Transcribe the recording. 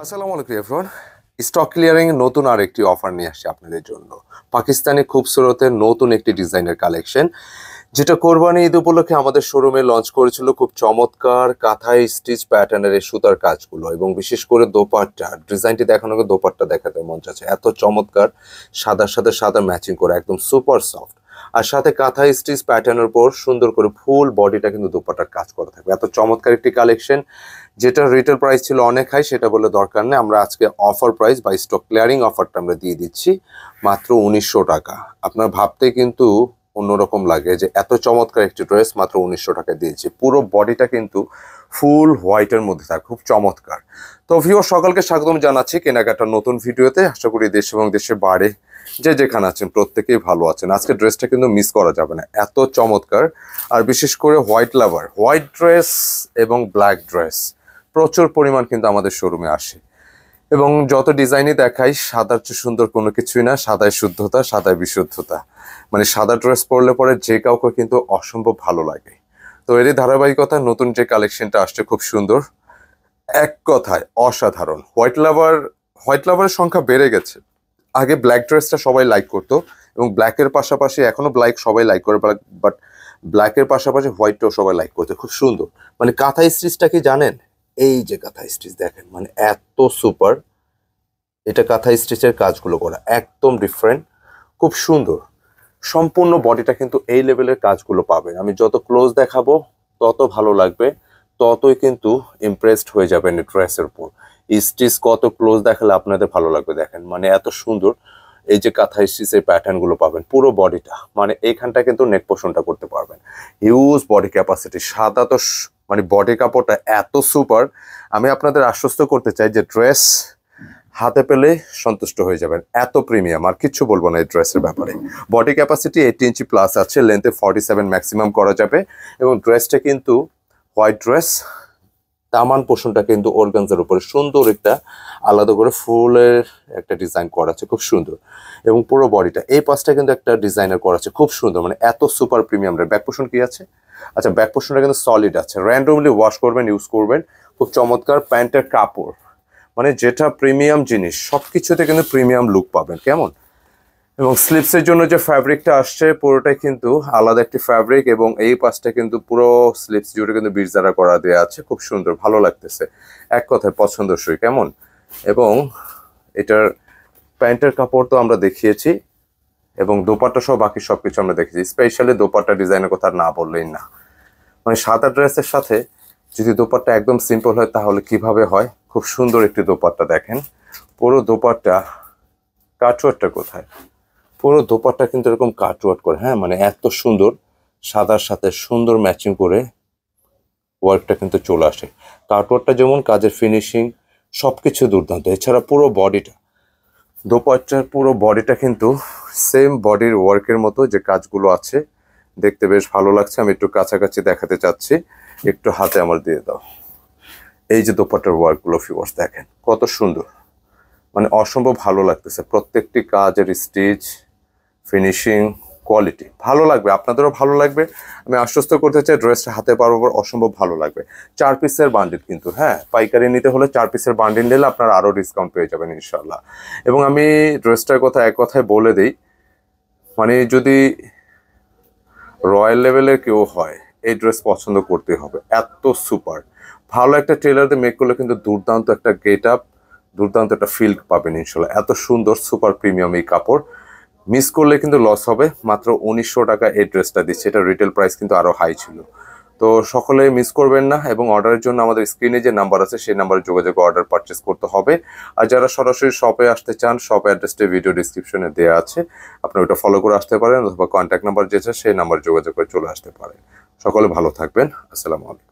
আসসালামু আলাইকুম everyone. Stock clearing নতুন আরেকটি অফার নিয়ে আসছে আপনাদের জন্য। পাকিস্তানি খুবসুরতের নতুন একটি ডিজাইনের কালেকশন, যেটা কোরবানি ঈদ উপলক্ষে আমাদের শোরুমে লঞ্চ করেছিল। খুব চমৎকার কাঁথাই স্টিচ প্যাটার্নের এই সুতার কাজগুলো, এবং বিশেষ করে দোপাট্টা ডিজাইনটি দেখানোকে দোপাট্টা দেখাতে মন চাচ্ছে। এত চমৎকার, সাদার সাথে সাদা ম্যাচিং করে একদম সুপার সফট, আর সাথে কাঁথাই স্টিচ প্যাটার্নের উপর সুন্দর করে ফুল বডিটা কিন্তু দোপাট্টার কাজ করা থাকবে। এত চমৎকার একটি কালেকশন, যেটা রিটেল প্রাইস ছিল অনেক হাই, সেটা বলে দরকার নেই। আমরা আজকে অফার প্রাইস বা স্টক ক্লিয়ারিং অফারটা আমরা দিয়ে দিচ্ছি মাত্র 1900 টাকা। আপনার ভাবতে কিন্তু অন্যরকম লাগে যে এত চমৎকার একটি ড্রেস মাত্র 1900 টাকা দিয়েছি। পুরো বডিটা কিন্তু ফুল হোয়াইটের মধ্যে থাকে, খুব চমৎকার। তো ভিউয়ার সকলকে স্বাগতম জানাচ্ছি কেনাকাটার নতুন ভিডিওতে। আশা করি দেশ এবং দেশের বাইরে যে যেখানে আছেন প্রত্যেকেই ভালো আছেন। আজকে ড্রেসটা কিন্তু মিস করা যাবে না, এত চমৎকার। আর বিশেষ করে হোয়াইট লাভার, হোয়াইট ড্রেস এবং ব্ল্যাক ড্রেস প্রচুর পরিমাণ কিন্তু আমাদের শোরুমে আসে, এবং যত ডিজাইনই দেখাই সাদার চেয়ে সুন্দর কোনো কিছুই না। সাদায় শুদ্ধতা, সাদায় বিশুদ্ধতা। মানে সাদা ড্রেস পরলে পরে যে কাউকে কিন্তু অসম্ভব ভালো লাগে। তো এরই ধারাবাহিকতা নতুন যে কালেকশনটা আসছে খুব সুন্দর, এক কথায় অসাধারণ। হোয়াইট লাভারের সংখ্যা বেড়ে গেছে। আগে ব্ল্যাক ড্রেসটা সবাই লাইক করতো, এবং ব্ল্যাকের পাশাপাশি এখনো ব্ল্যাক সবাই লাইক করে, বাট ব্ল্যাকের পাশাপাশি হোয়াইটটাও সবাই লাইক করতে। খুব সুন্দর। মানে কাঁথা স্টিচটা কি জানেন? এই যে কাঁথা স্টিচ দেখেন, মানে এত সুপার। এটা কাঁথা স্টিচের কাজগুলো করা একদম ডিফারেন্ট, খুব সুন্দর। সম্পূর্ণ বডিটা কিন্তু এই লেভেলের কাজগুলো পাবেন। আমি যত ক্লোজ দেখাবো তত ভালো লাগবে, ততই কিন্তু ইমপ্রেসড হয়ে যাবেন এই ড্রেসের উপর। স্টিচ কত ক্লোজ দেখালে আপনাদের ভালো লাগবে দেখেন, মানে এত সুন্দর। এই যে কাঁথা স্টিচের প্যাটার্নগুলো পাবেন পুরো বডিটা, মানে এইখানটা কিন্তু নেক পোর্শনটা করতে পারবেন। হিউজ বডি ক্যাপাসিটি, সাদা তো মানে বডি কাপড়টা এত সুপার। আমি আপনাদের আশ্বস্ত করতে চাই যে ড্রেস হাতে পেলে সন্তুষ্ট হয়ে যাবেন, এত প্রিমিয়াম। আর কিচ্ছু বলবো না এই ড্রেসের ব্যাপারে। বডি ক্যাপাসিটি 80 ইঞ্চি প্লাস আছে, লেন্থে 47 ম্যাক্সিমাম করা যাবে। এবং ড্রেসটা কিন্তু হোয়াইট ড্রেস, দামান পোর্শনটা কিন্তু অর্গানজার উপরে সুন্দর একটা আলাদা করে ফুলের একটা ডিজাইন করা আছে, খুব সুন্দর। এবং পুরো বডিটা এই পাশটা কিন্তু একটা ডিজাইনার করা আছে, খুব সুন্দর। মানে এত সুপার প্রিমিয়াম। ব্যাক পোর্শন কি আছে? আচ্ছা, ব্যাক পোর্শনটা কিন্তু সলিড আছে, র্যান্ডমলি ওয়াশ করবেন, ইউজ করবেন। খুব চমৎকার প্যান্টের কাপড়, মানে যেটা প্রিমিয়াম জিনিস সব কিছুতে কিন্তু প্রিমিয়াম লুক পাবেন, কেমন। এবং স্লিপসের জন্য যে ফ্যাব্রিকটা আসছে পুরোটাই কিন্তু আলাদা একটি ফ্যাব্রিক, এবং এই পাশটা কিন্তু পুরো স্লিপস জুড়ে কিন্তু বিড়জারা করা দেওয়া আছে, খুব সুন্দর, ভালো লাগতেছে। এক কথায় পছন্দসই, কেমন। এবং এটার প্যান্টের কাপড় তো আমরা দেখিয়েছি, এবং দোপাট্টা সহ বাকি সবকিছু আমরা দেখেছি। স্পেশালি দোপাট্টা ডিজাইনের কথা না বললেই না। মানে সাদা ড্রেসের সাথে যদি দোপাট্টা একদম সিম্পল হয় তাহলে কিভাবে হয়। খুব সুন্দর একটি দোপাট্টা দেখেন, পুরো দোপাট্টা। কাটওয়ার্কটা কোথায়? পুরো দোপাট্টা কিন্তু এরকম কাটওয়ার্ক করে, হ্যাঁ, মানে এত সুন্দর। সাদার সাথে সুন্দর ম্যাচিং করে ওয়ার্কটা কিন্তু চলে আসে। কাটওয়ার্কটা যেমন, কাজের ফিনিশিং সবকিছু দুর্দান্ত। এছাড়া পুরো বডিটা, দোপাট্টার পুরো বডিটা কিন্তু সেম বডির ওয়ার্কের মতো যে কাজগুলো আছে, দেখতে বেশ ভালো লাগছে। আমি একটু কাছাকাছি দেখাতে চাচ্ছি, একটু হাতে আমার দিয়ে দাও। এই যে দোপাট্টার ওয়ার্কগুলো ভিউয়ার্স দেখেন কত সুন্দর, মানে অসম্ভব ভালো লাগতেছে। প্রত্যেকটি কাজের স্টিচ, ফিনিশিং, কোয়ালিটি ভালো লাগবে, আপনাদেরও ভালো লাগবে। আমি আশ্বস্ত করতে চাই ড্রেসটা হাতে পাওয়ার পর অসম্ভব ভালো লাগবে। 4 পিসের বান্ডিল কিন্তু, হ্যাঁ, পাইকারি নিতে হলে 4 পিসের বান্ডিল নিলে আপনারা আরও ডিসকাউন্ট পেয়ে যাবেন ইনশাল্লাহ। এবং আমি ড্রেসটার কথা এক কথায় বলে দিই, মানে যদি রয়্যাল লেভেলের কেউ হয় এই ড্রেস পছন্দ করতে হবে, এত সুপার। ভালো একটা টেলারদের মেক করলে কিন্তু দুর্দান্ত একটা গেট আপ, দুর্দান্ত একটা ফিল পাবেন ইনশাল্লাহ। এত সুন্দর সুপার প্রিমিয়াম এই কাপড়, মিস করলে কিন্তু লস হবে। মাত্র 1900 টাকা এই ড্রেসটা দিচ্ছে, এটা রিটেল প্রাইস কিন্তু আরও হাই ছিল। তো সকলে মিস করবেন না, এবং অর্ডারের জন্য আমাদের স্ক্রিনে যে নাম্বার আছে সেই নাম্বারে যোগাযোগ অর্ডার পারচেস করতে হবে। আর যারা সরাসরি শপে আসতে চান, শপ অ্যাড্রেসটা ভিডিও ডিসক্রিপশনে দেওয়া আছে, আপনারা ওটা ফলো করে আসতে পারেন, অথবা কন্ট্যাক্ট নাম্বার যেটা সেই নাম্বারে যোগাযোগ করে চলে আসতে পারেন। সকলে ভালো থাকবেন। আসসালামু আলাইকুম।